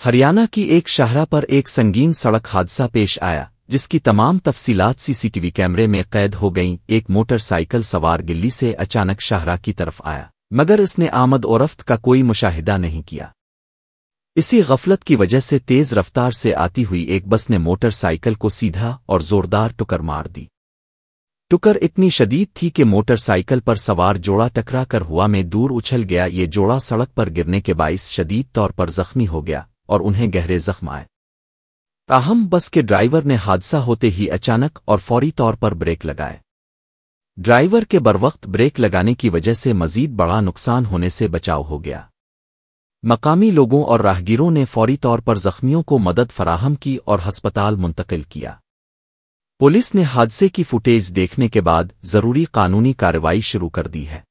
हरियाणा की एक शाहरा पर एक संगीन सड़क हादसा पेश आया, जिसकी तमाम तफसीलात सीसीटीवी कैमरे में कैद हो गईं। एक मोटरसाइकिल सवार गिल्ली से अचानक शाहरा की तरफ आया, मगर इसने आमद और रफ्त का कोई मुशाहिदा नहीं किया। इसी गफलत की वजह से तेज रफ्तार से आती हुई एक बस ने मोटरसाइकिल को सीधा और जोरदार टक्कर मार दी। टक्कर इतनी शदीद थी कि मोटरसाइकिल पर सवार जोड़ा टकरा कर हवा में दूर उछल गया। ये जोड़ा सड़क पर गिरने के बाइस शदीद तौर पर जख्मी हो गया और उन्हें गहरे जख्म आए। ताहम बस के ड्राइवर ने हादसा होते ही अचानक और फौरी तौर पर ब्रेक लगाए। ड्राइवर के बरवक्त ब्रेक लगाने की वजह से मजीद बड़ा नुकसान होने से बचाव हो गया। मकामी लोगों और राहगीरों ने फौरी तौर पर जख्मियों को मदद फराहम की और हस्पताल मुंतकिल किया। पुलिस ने हादसे की फुटेज देखने के बाद जरूरी कानूनी कार्रवाई शुरू कर दी है।